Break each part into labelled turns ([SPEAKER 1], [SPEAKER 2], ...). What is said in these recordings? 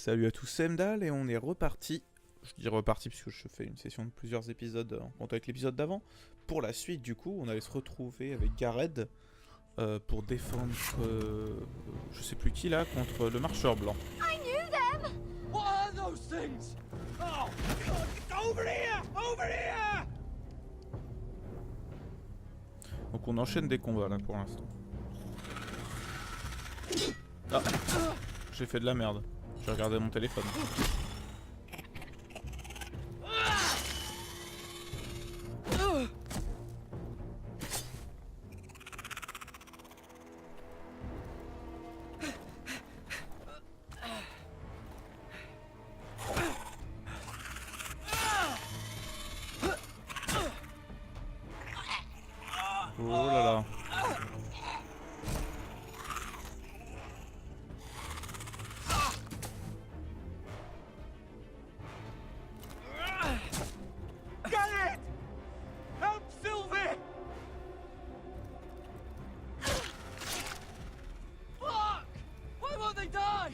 [SPEAKER 1] Salut à tous, c'est Heimdall et on est reparti. Je dis reparti puisque je fais une session de plusieurs épisodes en compte avec l'épisode d'avant. Pour la suite, du coup, on allait se retrouver avec Gareth pour défendre, je sais plus qui là, contre le marcheur blanc.
[SPEAKER 2] I knew them!
[SPEAKER 3] What are those things? Oh, God, it's over here! Over here!
[SPEAKER 1] Donc on enchaîne des combats là pour l'instant. Ah, j'ai fait de la merde. J'ai regardé mon téléphone. Oh là là.
[SPEAKER 3] Gareth! Help Sylvie! Fuck! Why won't they die?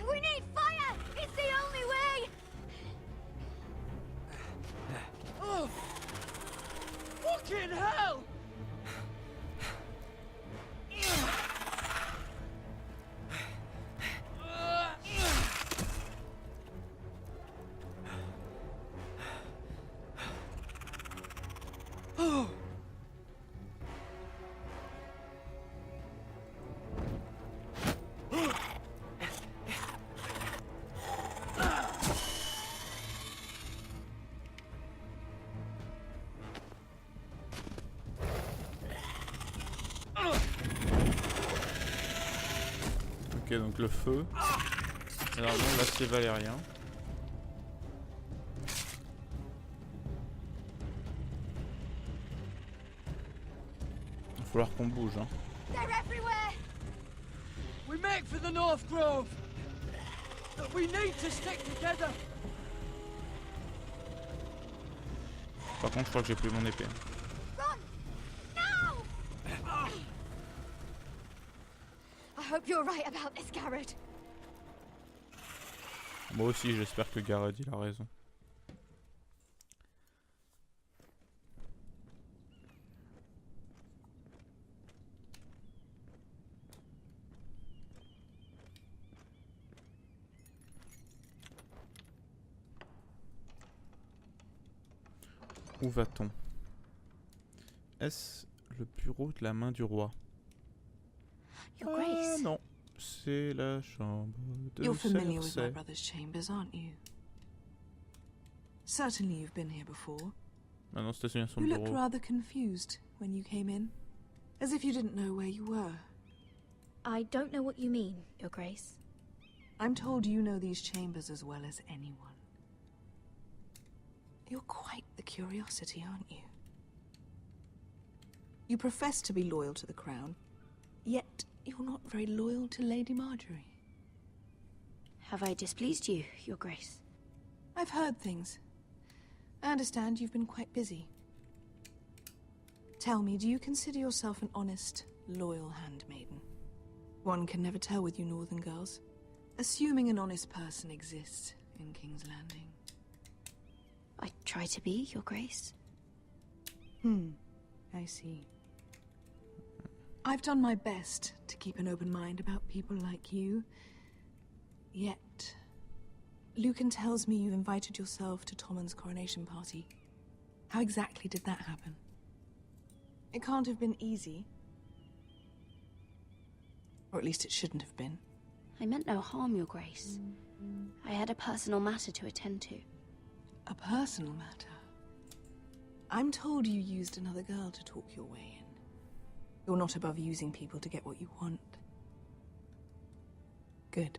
[SPEAKER 2] We need fire! It's the only way!
[SPEAKER 3] Oh! Fucking hell!
[SPEAKER 1] Ok, donc le feu. Alors non, l'acier valérien. Il va falloir qu'on bouge, hein.
[SPEAKER 2] They're everywhere!
[SPEAKER 3] We make for the North Grove! But we need to stick together!
[SPEAKER 1] Par contre, je crois que j'ai plus mon épée.
[SPEAKER 2] Run! Now! I hope you're right about this, Gareth.
[SPEAKER 1] Moi aussi, j'espère que Gareth il a raison. Où va-t-on? Est-ce le bureau de la main du roi?
[SPEAKER 2] Your Grace.
[SPEAKER 1] Non, c'est la chambre de
[SPEAKER 4] You're familiar with my
[SPEAKER 1] Cersei.
[SPEAKER 4] brother's chambers, aren't you? Certainly you've been here before.
[SPEAKER 1] Ah non, c'était son
[SPEAKER 4] You looked
[SPEAKER 1] bureau.
[SPEAKER 4] rather confused when you came in, as if you didn't know where you were.
[SPEAKER 2] I don't know what you mean, Your Grace.
[SPEAKER 4] I'm told you know these chambers as well as anyone. You're quite the curiosity, aren't you? You profess to be loyal to the crown, yet you're not very loyal to Lady Marjorie.
[SPEAKER 2] Have I displeased you, Your Grace?
[SPEAKER 4] I've heard things. I understand you've been quite busy. Tell me, do you consider yourself an honest, loyal handmaiden? One can never tell with you northern girls. Assuming an honest person exists in King's Landing.
[SPEAKER 2] I try to be, Your Grace.
[SPEAKER 4] I see. I've done my best to keep an open mind about people like you. Yet, Lucan tells me you invited yourself to Tommen's coronation party. How exactly did that happen? It can't have been easy. Or at least it shouldn't have been.
[SPEAKER 2] I meant no harm, Your Grace. I had a personal matter to attend to.
[SPEAKER 4] A personal matter. I'm told you used another girl to talk your way in. You're not above using people to get what you want. Good.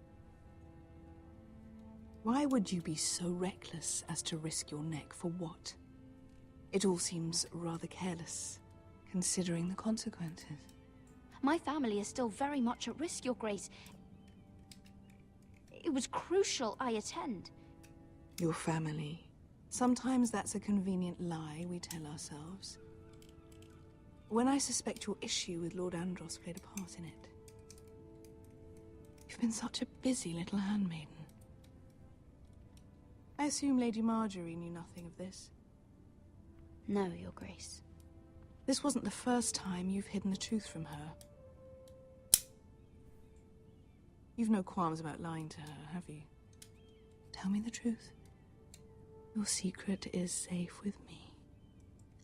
[SPEAKER 4] Why would you be so reckless as to risk your neck for what? It all seems rather careless, considering the consequences.
[SPEAKER 2] My family is still very much at risk, Your Grace. It was crucial I attend.
[SPEAKER 4] Your family. Sometimes that's a convenient lie we tell ourselves. When I suspect your issue with Lord Andros played a part in it. You've been such a busy little handmaiden. I assume Lady Marjorie knew nothing of this.
[SPEAKER 2] No, Your Grace.
[SPEAKER 4] This wasn't the first time you've hidden the truth from her. You've no qualms about lying to her, have you? Tell me the truth. Your secret is safe with me.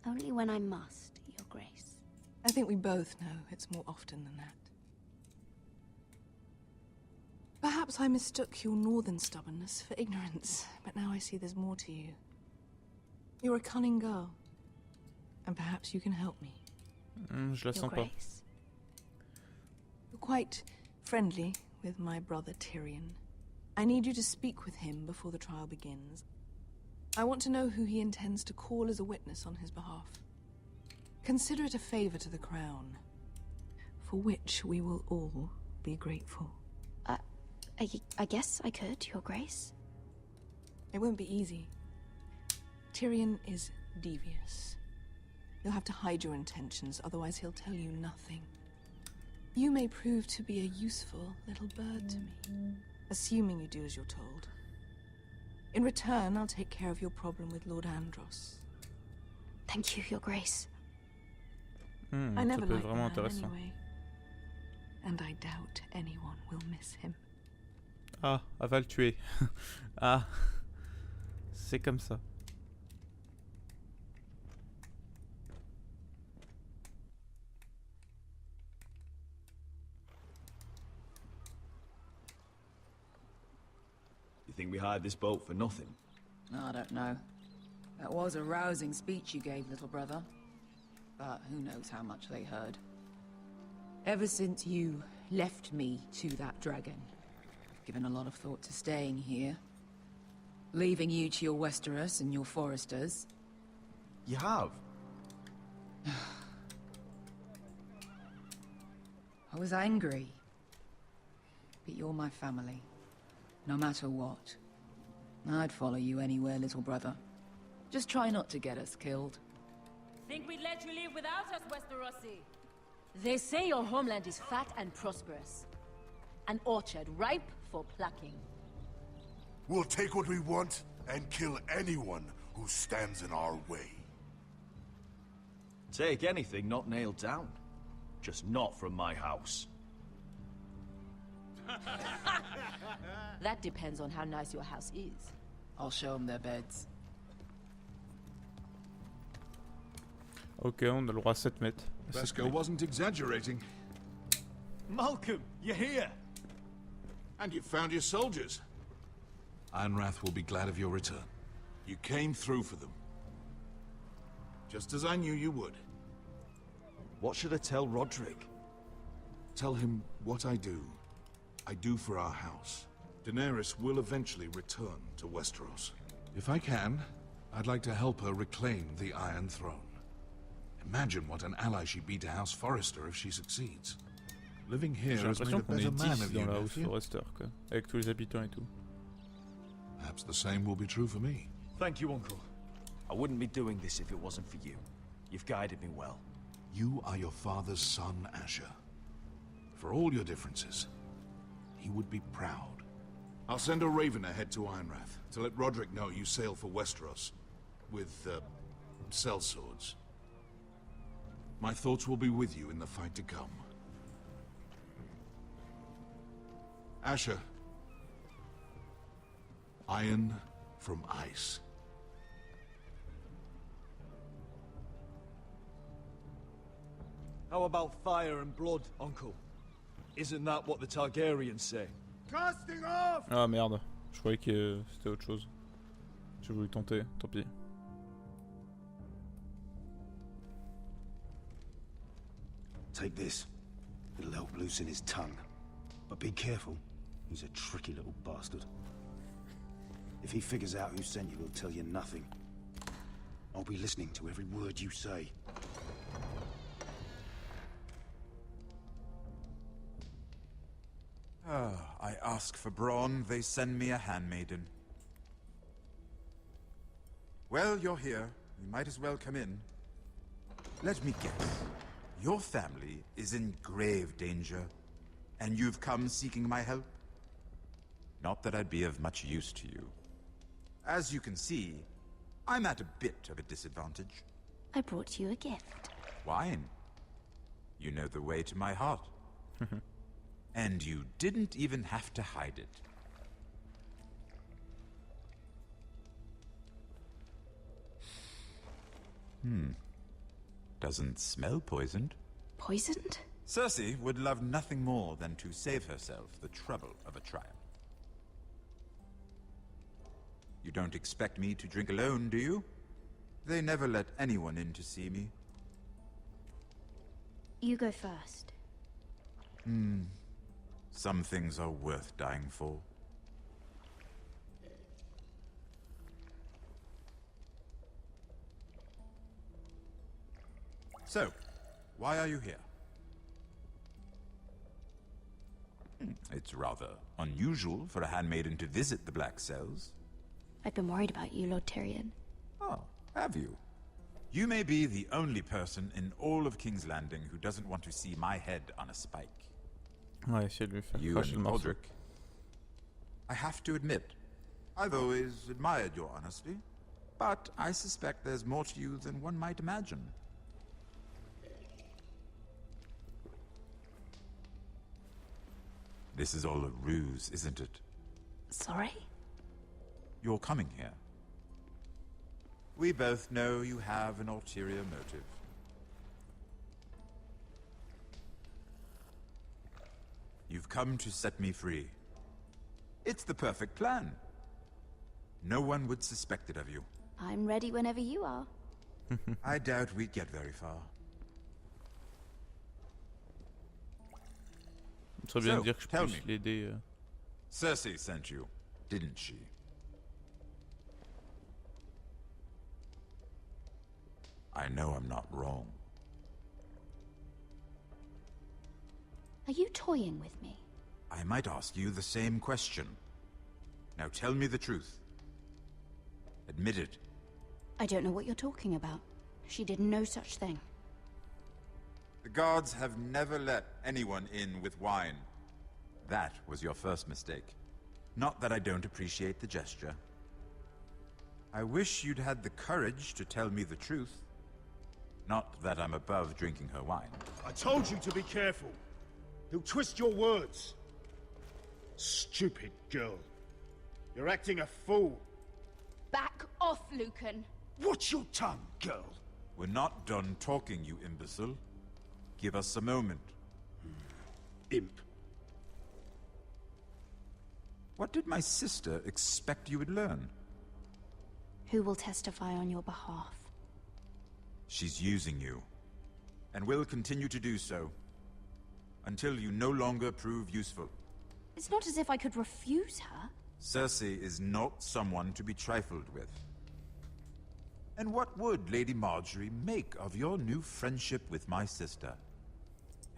[SPEAKER 2] Only when I must, Your Grace.
[SPEAKER 4] I think we both know it's more often than that. Perhaps I mistook your northern stubbornness for ignorance, but now I see there's more to you. You're a cunning girl, and perhaps you can help me.
[SPEAKER 1] Je la
[SPEAKER 2] Your
[SPEAKER 1] sens pas.
[SPEAKER 2] Grace.
[SPEAKER 4] You're quite friendly with my brother Tyrion. I need you to speak with him before the trial begins. I want to know who he intends to call as a witness on his behalf. Consider it a favor to the crown, for which we will all be grateful.
[SPEAKER 2] I guess I could, Your Grace.
[SPEAKER 4] It won't be easy. Tyrion is devious. You'll have to hide your intentions, otherwise he'll tell you nothing. You may prove to be a useful little bird to me, assuming you do as you're told. In return, I'll take care of your problem with Lord Andros.
[SPEAKER 2] Thank you, Your Grace.
[SPEAKER 4] I
[SPEAKER 1] Ça
[SPEAKER 4] never
[SPEAKER 1] peut être
[SPEAKER 4] liked the
[SPEAKER 1] vraiment
[SPEAKER 4] man
[SPEAKER 1] intéressant.
[SPEAKER 4] anyway. And I doubt anyone will miss him.
[SPEAKER 1] Ah, elle va le tuer. Ah, c'est comme ça.
[SPEAKER 5] You think we hired this boat for nothing?
[SPEAKER 6] I don't know. That was a rousing speech you gave, little brother. But who knows how much they heard. Ever since you left me to that dragon, I've given a lot of thought to staying here. Leaving you to your Westeros and your Foresters.
[SPEAKER 5] You have?
[SPEAKER 6] I was angry. But you're my family. No matter what. I'd follow you anywhere, little brother. Just try not to get us killed.
[SPEAKER 7] Think we'd let you leave without us, Westerosi? They say your homeland is fat and prosperous. An orchard ripe for plucking.
[SPEAKER 8] We'll take what we want and kill anyone who stands in our way.
[SPEAKER 5] Take anything not nailed down. Just not from my house.
[SPEAKER 7] That depends on how nice your house is.
[SPEAKER 6] I'll show them their beds.
[SPEAKER 1] Ok, on a le droit à 7 mètres. C'est
[SPEAKER 8] Vesco wasn't exaggerating.
[SPEAKER 5] Malcolm, you're here!
[SPEAKER 8] And you found your soldiers. Ironrath will be glad of your return. You came through for them. Just as I knew you would.
[SPEAKER 5] What should I tell Roderick?
[SPEAKER 8] Tell him what I do for our house. Daenerys will eventually return to Westeros. If I can, I'd like to help her reclaim the Iron Throne. Imagine what an ally she'd be to House Forrester if she succeeds. Living here
[SPEAKER 1] J'ai
[SPEAKER 8] has made
[SPEAKER 1] l'impression
[SPEAKER 8] a
[SPEAKER 1] qu'on
[SPEAKER 8] better
[SPEAKER 1] est
[SPEAKER 8] man
[SPEAKER 1] 10
[SPEAKER 8] of you,
[SPEAKER 1] dans la House
[SPEAKER 8] nephew.
[SPEAKER 1] Forrester, quoi. Avec tous les habitants et tout.
[SPEAKER 8] Perhaps the same will be true for me.
[SPEAKER 5] Thank you, Uncle. I wouldn't be doing this if it wasn't for you. You've guided me well.
[SPEAKER 8] You are your father's son, Asher. For all your differences, he would be proud. I'll send a raven ahead to Ironrath to let Roderick know you sail for Westeros with, sellswords. My thoughts will be with you in the fight to come. Asher. Iron from ice.
[SPEAKER 5] How about fire and blood, Uncle? Isn't that what the Targaryens say?
[SPEAKER 8] Casting off!
[SPEAKER 1] Ah merde, je croyais que c'était autre chose. J'ai voulu tenter, tant pis.
[SPEAKER 9] Take this. It'll help loosen his tongue. But be careful. He's a tricky little bastard. If he figures out who sent you, he'll tell you nothing. I'll be listening to every word you say.
[SPEAKER 10] I ask for brawn, they send me a handmaiden. Well, you're here. You might as well come in. Let me guess. Your family is in grave danger, and you've come seeking my help? Not that I'd be of much use to you. as you can see, I'm at a bit of a disadvantage.
[SPEAKER 2] I brought you a gift.
[SPEAKER 10] Wine. You know the way to my heart. And you didn't even have to hide it. Doesn't smell poisoned.
[SPEAKER 2] Poisoned?
[SPEAKER 10] Cersei would love nothing more than to save herself the trouble of a trial. You don't expect me to drink alone, do you? They never let anyone in to see me.
[SPEAKER 2] You go first.
[SPEAKER 10] Some things are worth dying for. So, why are you here? It's rather unusual for a handmaiden to visit the Black Cells.
[SPEAKER 2] I've been worried about you, Lord Tyrion.
[SPEAKER 10] Oh, have you? You may be the only person in all of King's Landing who doesn't want to see my head on a spike.
[SPEAKER 1] Ouais, essayer de lui faire
[SPEAKER 10] You
[SPEAKER 1] cracher le
[SPEAKER 10] and
[SPEAKER 1] morceau.
[SPEAKER 10] Roderick. I have to admit, I've always admired your honesty, but I suspect there's more to you than one might imagine. This is all a ruse, isn't it?
[SPEAKER 2] Sorry?
[SPEAKER 10] You're coming here. We both know you have an ulterior motive. You've come to set me free. It's the perfect plan. No one would suspect it of you.
[SPEAKER 2] I'm ready whenever you are.
[SPEAKER 10] I doubt we'd get very far.
[SPEAKER 1] Ça serait bien
[SPEAKER 10] So,
[SPEAKER 1] de dire que je
[SPEAKER 10] tell
[SPEAKER 1] puisse
[SPEAKER 10] me.
[SPEAKER 1] l'aider.
[SPEAKER 10] Cersei sent you, didn't she? I know I'm not wrong.
[SPEAKER 2] Are you toying with me?
[SPEAKER 10] I might ask you the same question. Now tell me the truth. Admit it.
[SPEAKER 2] I don't know what you're talking about. She did no such thing.
[SPEAKER 10] The guards have never let anyone in with wine. That was your first mistake. Not that I don't appreciate the gesture. I wish you'd had the courage to tell me the truth. Not that I'm above drinking her wine.
[SPEAKER 9] I told you to be careful. He'll twist your words. Stupid girl. You're acting a fool.
[SPEAKER 2] Back off, Lucan.
[SPEAKER 9] Watch your tongue, girl.
[SPEAKER 10] We're not done talking, you imbecile. Give us a moment.
[SPEAKER 9] Imp.
[SPEAKER 10] What did my sister expect you would learn?
[SPEAKER 2] Who will testify on your behalf?
[SPEAKER 10] She's using you, and will continue to do so, until you no longer prove useful.
[SPEAKER 2] It's not as if I could refuse her.
[SPEAKER 10] Cersei is not someone to be trifled with. And what would Lady Marjorie make of your new friendship with my sister?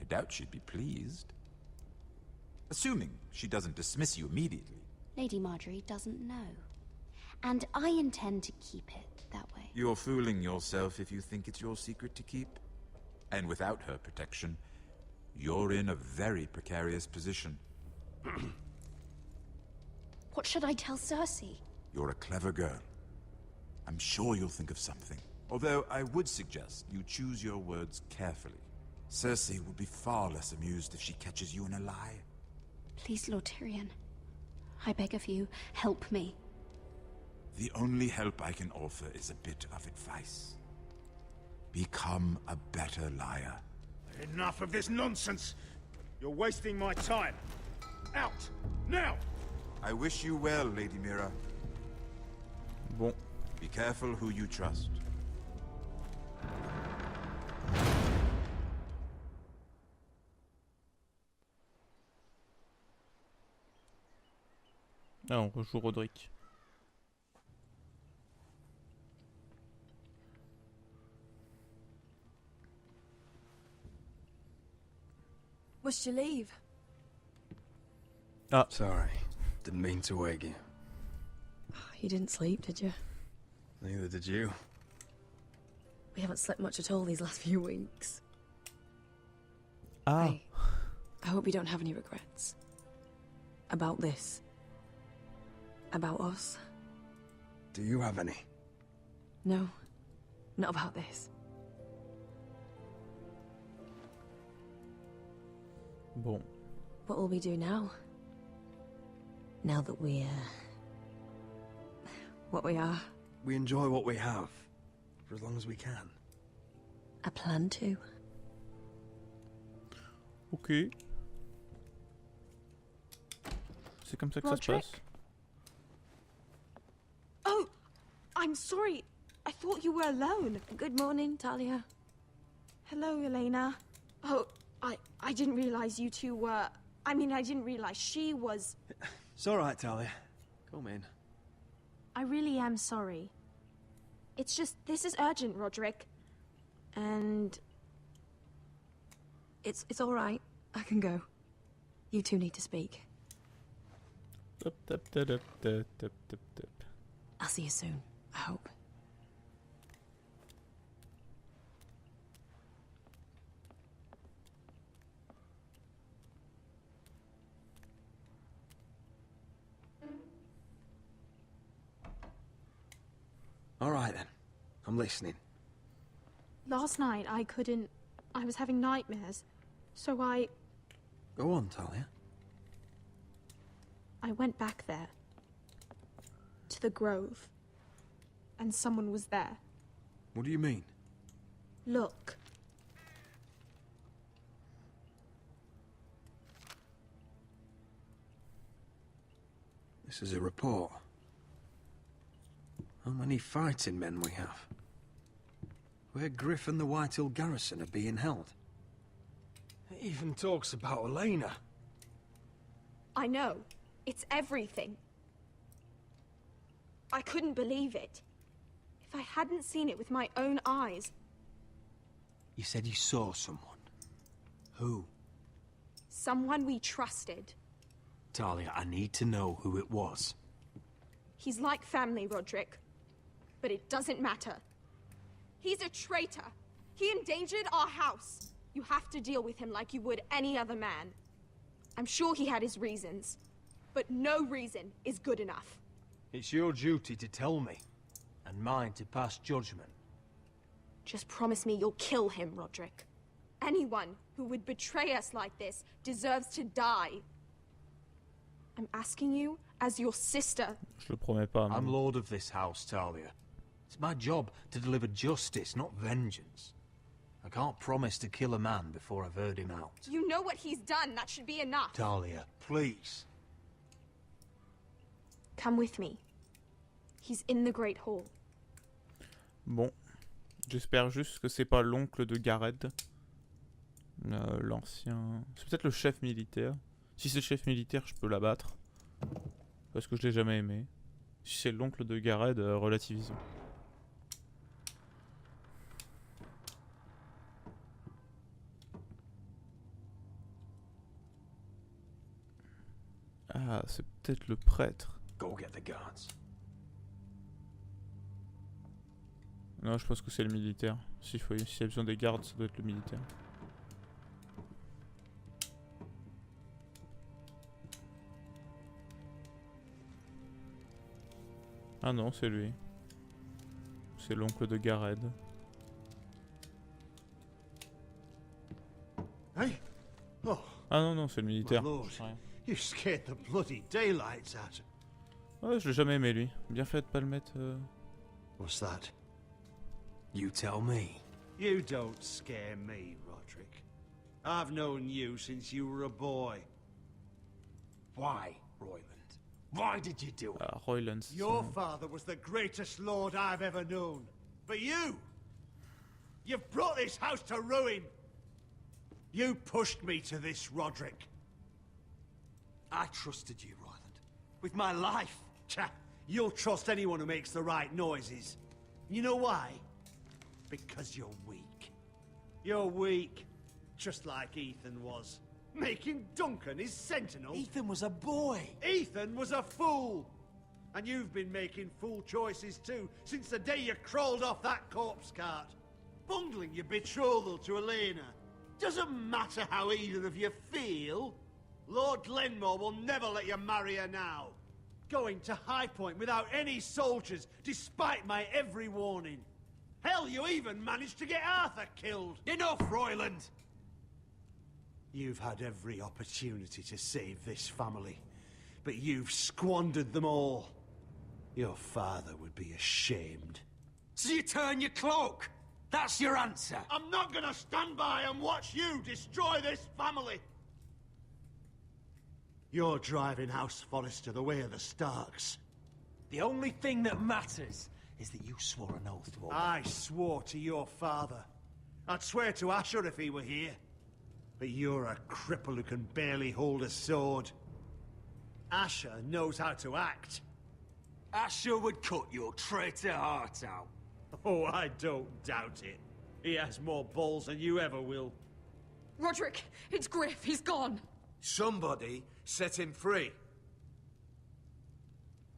[SPEAKER 10] I doubt she'd be pleased. Assuming she doesn't dismiss you immediately.
[SPEAKER 2] Lady Marjorie doesn't know. And I intend to keep it that way.
[SPEAKER 10] You're fooling yourself if you think it's your secret to keep. And without her protection, you're in a very precarious position.
[SPEAKER 2] What should I tell Cersei?
[SPEAKER 10] You're a clever girl. I'm sure you'll think of something. Although I would suggest you choose your words carefully. Cersei will be far less amused if she catches you in a lie.
[SPEAKER 2] Please, Lord Tyrion. I beg of you, help me.
[SPEAKER 10] The only help I can offer is a bit of advice. Become a better liar.
[SPEAKER 9] Enough of this nonsense. You're wasting my time. Out! Now!
[SPEAKER 10] I wish you well, Lady Mira.
[SPEAKER 1] Bon.
[SPEAKER 10] Be careful who you trust.
[SPEAKER 1] Ah, on rejoue Roderick.
[SPEAKER 11] Must you leave?
[SPEAKER 1] Ah.
[SPEAKER 12] Sorry. Didn't mean to wake you.
[SPEAKER 11] You didn't sleep, did you?
[SPEAKER 12] Neither did you.
[SPEAKER 11] We haven't slept much at all these last few weeks.
[SPEAKER 1] Ah.
[SPEAKER 11] I hope you don't have any regrets. About this. About us.
[SPEAKER 12] Do you have any?
[SPEAKER 11] No, not about this.
[SPEAKER 1] Bon.
[SPEAKER 11] What will we do now? Now that we're... what we are.
[SPEAKER 12] We enjoy what we have, for as long as we can.
[SPEAKER 11] I plan to.
[SPEAKER 1] Ok. C'est comme ça que ça se passe.
[SPEAKER 4] Oh, I'm sorry. I thought you were alone.
[SPEAKER 11] Good morning, Talia.
[SPEAKER 4] Hello, Elena. Oh, I didn't realize you two were... I mean, I didn't realize she was...
[SPEAKER 12] It's all right, Talia. Come in.
[SPEAKER 4] I really am sorry. It's just, this is urgent, Roderick. And...
[SPEAKER 11] It's all right. I can go. You two need to speak. I'll see you soon, I hope.
[SPEAKER 12] All right, then. I'm listening.
[SPEAKER 4] Last night, I was having nightmares. So I
[SPEAKER 12] Go on, Talia.
[SPEAKER 4] went back there. To the grove. And someone was there.
[SPEAKER 12] What do you mean?
[SPEAKER 4] Look.
[SPEAKER 12] This is a report. How many fighting men we have? Where Griff and the Whitehill garrison are being held.
[SPEAKER 5] It even talks about Elena.
[SPEAKER 4] I know. It's everything. I couldn't believe it. If I hadn't seen it with my own eyes...
[SPEAKER 12] You said you saw someone. Who?
[SPEAKER 4] Someone we trusted.
[SPEAKER 12] Talia, I need to know who it was.
[SPEAKER 4] He's like family, Roderick. But it doesn't matter. He's a traitor. He endangered our house. You have to deal with him like you would any other man. I'm sure he had his reasons. But no reason is good enough.
[SPEAKER 5] It's your duty to tell me, and mine to pass judgment.
[SPEAKER 4] Just promise me you'll kill him, Roderick. Anyone who would betray us like this deserves to die. I'm asking you as your sister.
[SPEAKER 1] Je le promets pas.
[SPEAKER 5] I'm lord of this house, Talia. It's my job to deliver justice, not vengeance. I can't promise to kill a man before I've heard him out.
[SPEAKER 4] You know what he's done. That should be enough.
[SPEAKER 5] Talia, please.
[SPEAKER 4] Come with me. He's in the Great Hall.
[SPEAKER 1] Bon. J'espère juste que c'est pas l'oncle de Gareth. L'ancien... C'est peut-être le chef militaire. Si c'est le chef militaire, je peux l'abattre. Parce que je l'ai jamais aimé. Si c'est l'oncle de Gareth, relativisons. Ah, c'est peut-être le prêtre.
[SPEAKER 12] Go get the guards.
[SPEAKER 1] Non, je pense que c'est le militaire. S'il y a besoin des gardes, ça doit être le militaire. Ah non, c'est lui. C'est l'oncle de Gareth.
[SPEAKER 13] Hey? Oh.
[SPEAKER 1] Ah non, non, c'est le militaire.
[SPEAKER 13] You scared the bloody daylights out.
[SPEAKER 1] Ouais, je l'ai jamais aimé lui. Bien fait de pas le mettre.
[SPEAKER 13] What's that?
[SPEAKER 12] You tell me.
[SPEAKER 13] You don't scare me, Roderick. I've known you since you were a boy.
[SPEAKER 5] Why, Royland? Why did you do it?
[SPEAKER 1] Royland.
[SPEAKER 13] Your father was the greatest lord I've ever known. But you've brought this house to ruin. You pushed me to this, Roderick.
[SPEAKER 5] I trusted you, Royland. With my life.
[SPEAKER 13] You'll trust anyone who makes the right noises. You know why? Because you're weak. You're weak. Just like Ethan was. Making Duncan his sentinel.
[SPEAKER 5] Ethan was a boy.
[SPEAKER 13] Ethan was a fool. And you've been making fool choices too, since the day you crawled off that corpse cart. Bungling your betrothal to Elena. Doesn't matter how either of you feel. Lord Glenmore will never let you marry her now. going to High Point without any soldiers, despite my every warning. Hell, you even managed to get Arthur killed.
[SPEAKER 5] Enough, Royland!
[SPEAKER 13] You've had every opportunity to save this family, but you've squandered them all. Your father would be ashamed.
[SPEAKER 5] So you turn your cloak? That's your answer?
[SPEAKER 13] I'm not gonna stand by and watch you destroy this family! You're driving House Forrester the way of the Starks.
[SPEAKER 5] The only thing that matters is that you swore an oath to obey.
[SPEAKER 13] I swore to your father. I'd swear to Asher if he were here. But you're a cripple who can barely hold a sword. Asher knows how to act.
[SPEAKER 5] Asher would cut your traitor heart out.
[SPEAKER 13] Oh, I don't doubt it. He has more balls than you ever will.
[SPEAKER 4] Roderick, it's Griff. He's gone.
[SPEAKER 9] Somebody set him free.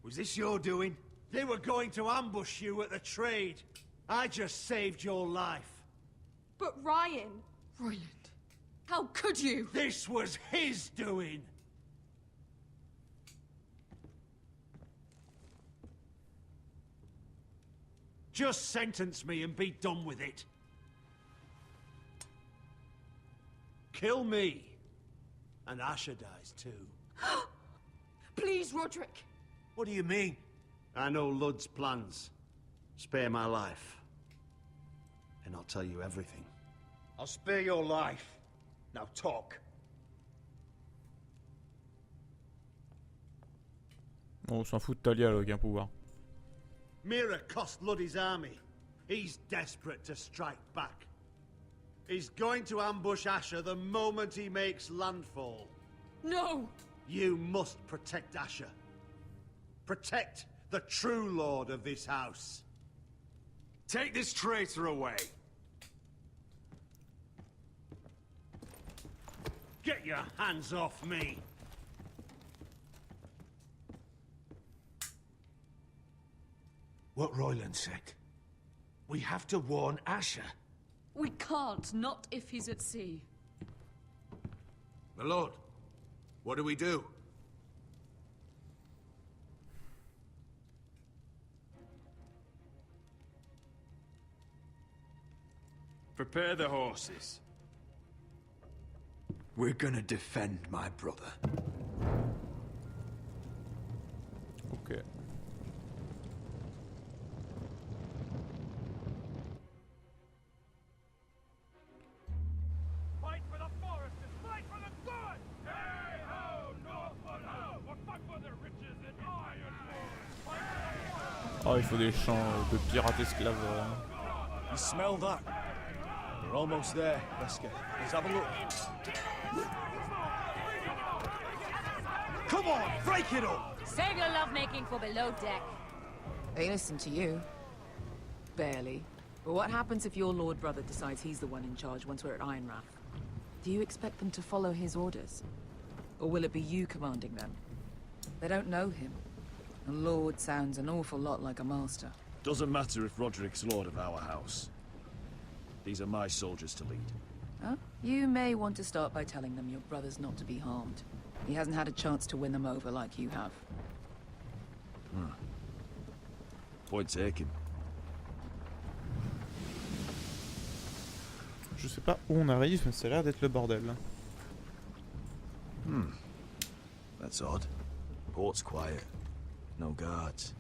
[SPEAKER 9] Was this your doing?
[SPEAKER 13] They were going to ambush you at the trade. I just saved your life.
[SPEAKER 4] But Ryan... Royland, how could you?
[SPEAKER 13] This was his doing. Just sentence me and be done with it. Kill me. And Asher dies too.
[SPEAKER 4] Please, Roderick.
[SPEAKER 9] What do you mean?
[SPEAKER 13] I know Lud's plans. Spare my life. And I'll tell you everything.
[SPEAKER 9] I'll spare your life. Now talk.
[SPEAKER 1] On s'en fout de Talia, elle a aucun pouvoir.
[SPEAKER 13] Mira cost Lud his army. He's desperate to strike back. He's going to ambush Asher the moment he makes landfall.
[SPEAKER 4] No!
[SPEAKER 13] You must protect Asher. Protect the true lord of this house.
[SPEAKER 5] Take this traitor away.
[SPEAKER 13] Get your hands off me!
[SPEAKER 9] What Royland said. We have to warn Asher.
[SPEAKER 4] We can't, not if he's at sea.
[SPEAKER 9] My lord, what do we do?
[SPEAKER 5] Prepare the horses. We're gonna defend my brother.
[SPEAKER 1] Ok.
[SPEAKER 3] Fight for the foresters! Fight for the good! Hey-ho, Northwood! We'll fight for the riches and ironwood!
[SPEAKER 1] Oh, il faut des champs de pirates esclaves.
[SPEAKER 14] You smell that? We're almost there, Wesker. Let's have a look. Come on, break it up!
[SPEAKER 7] Save your lovemaking for below deck.
[SPEAKER 6] They listen to you. Barely. But what happens if your lord brother decides he's the one in charge once we're at Ironrath? Do you expect them to follow his orders? Or will it be you commanding them? They don't know him. A lord sounds an awful lot like a master.
[SPEAKER 14] Doesn't matter if Roderick's lord of our house. These are my soldiers to lead.
[SPEAKER 6] Huh? You may want to start by telling them your brother's not to be harmed. He hasn't had a chance to win them over like you have.
[SPEAKER 14] Point taken.
[SPEAKER 1] Je sais pas où on arrive, mais ça a l'air d'être le bordel.
[SPEAKER 14] That's odd. Port's quiet. No guards.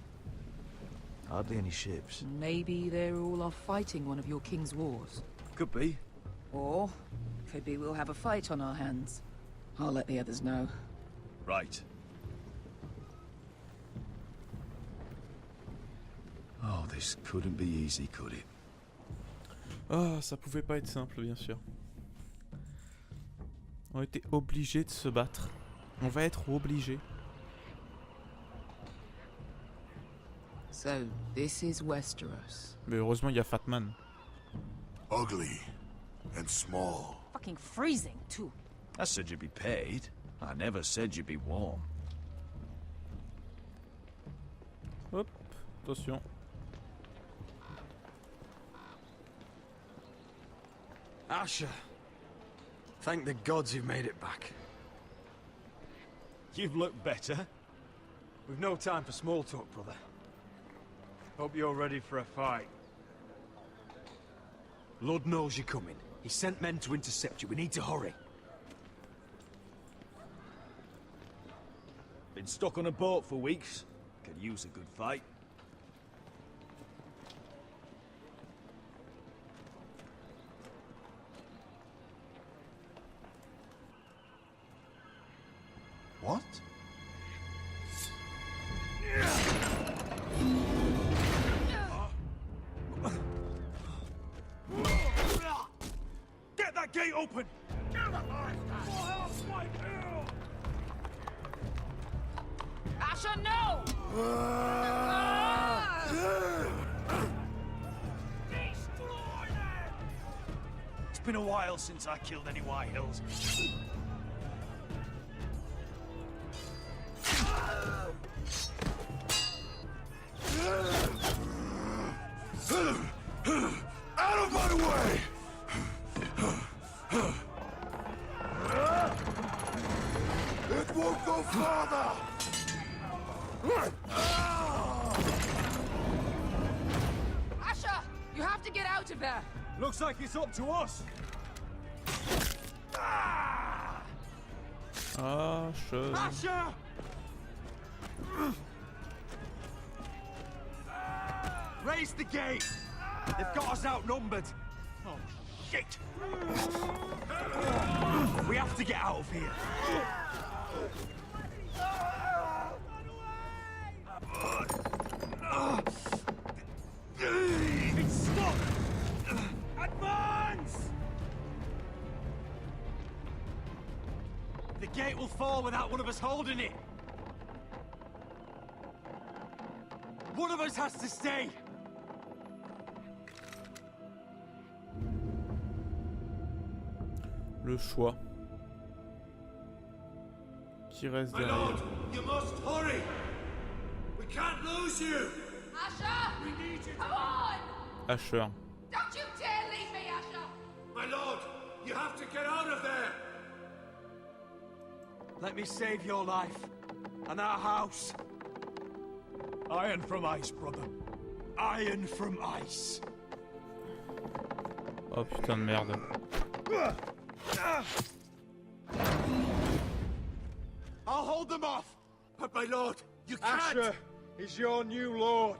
[SPEAKER 14] Hardly any ships.
[SPEAKER 6] Maybe they're all off fighting one of your king's wars.
[SPEAKER 14] Could be.
[SPEAKER 6] Or, could be we'll have a fight on our hands. I'll let the others know.
[SPEAKER 14] Right. Oh, this couldn't be easy, could it?
[SPEAKER 1] Ah, ça pouvait pas être simple, bien sûr. On était obligés de se battre. On va être obligés.
[SPEAKER 6] So, this is Westeros.
[SPEAKER 1] Mais heureusement, il y a Fatman.
[SPEAKER 8] Ugly and small.
[SPEAKER 7] Fucking freezing, too.
[SPEAKER 14] I said you'd be paid. I never said you'd be warm.
[SPEAKER 1] Hop, attention.
[SPEAKER 12] Asher, thank the gods you've made it back.
[SPEAKER 13] You've looked better.
[SPEAKER 14] We've no time for small talk, brother. Hope you're ready for a fight.
[SPEAKER 12] Lord knows you're coming. He sent men to intercept you. We need to hurry.
[SPEAKER 14] Been stuck on a boat for weeks. Could use a good fight.
[SPEAKER 8] What?
[SPEAKER 14] Get that gate open!
[SPEAKER 7] Asher, no!
[SPEAKER 14] It's been a while since I killed any White Hills.
[SPEAKER 8] Out of my way! It won't go farther!
[SPEAKER 6] Asher, you have to get out of there.
[SPEAKER 14] Looks like it's up to us.
[SPEAKER 1] Asher.
[SPEAKER 14] Asher! Raise the gate! They've got us outnumbered! Oh, shit! We have to get out of here! It's stuck! Advance! The gate will fall without one of us holding it! One of us has to stay!
[SPEAKER 1] Le choix. Qui reste
[SPEAKER 13] My
[SPEAKER 1] derrière?
[SPEAKER 13] lord, you must hurry! We can't lose you!
[SPEAKER 6] Asher!
[SPEAKER 13] We need you!
[SPEAKER 6] Come on!
[SPEAKER 1] Asher.
[SPEAKER 6] Don't you dare leave me, Asher!
[SPEAKER 13] My lord, you have to get out of there!
[SPEAKER 14] Let me save your life and our house. Iron from ice, brother. Iron from ice.
[SPEAKER 1] Oh putain de merde.
[SPEAKER 14] I'll hold them off.
[SPEAKER 13] But my lord, you can't!
[SPEAKER 14] Asher is your new lord.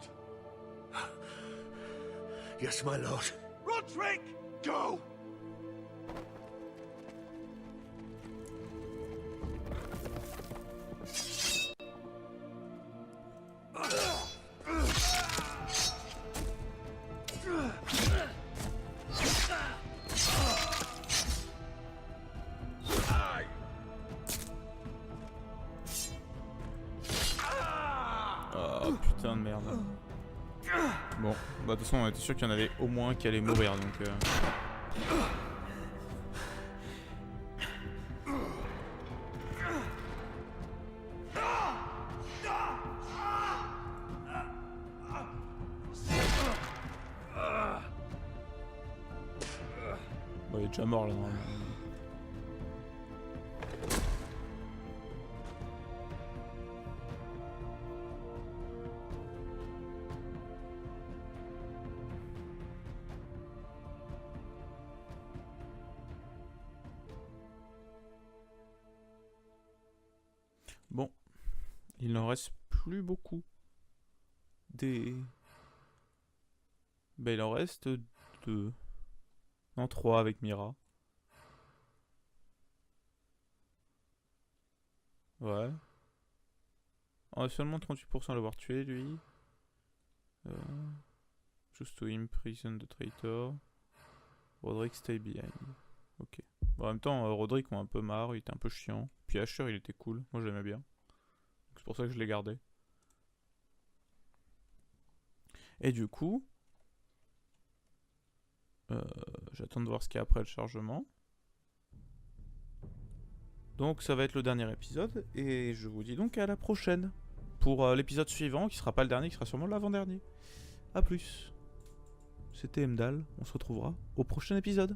[SPEAKER 13] Yes, my lord.
[SPEAKER 14] Roderick, go!
[SPEAKER 1] Oh putain de merde. Bon, bah de toute façon on était sûr qu'il y en avait au moins un qui allait mourir donc Bon, il est déjà mort là normalement. Bon, il n'en reste plus beaucoup. Il en reste 2. Non, 3 avec Mira. Ouais. On a seulement 38% à l'avoir tué, lui. Just to imprison the traitor. Roderick stay behind. Ok. Bon, en même temps, Roderick on a un peu marre, il était un peu chiant. Puis Asher il était cool, moi j'aimais bien. C'est pour ça que je l'ai gardé. Et du coup, j'attends de voir ce qu'il y a après le chargement. Donc ça va être le dernier épisode. Et je vous dis donc à la prochaine. Pour l'épisode suivant, qui sera pas le dernier, qui sera sûrement l'avant-dernier. A plus. C'était Heimdall, on se retrouvera au prochain épisode.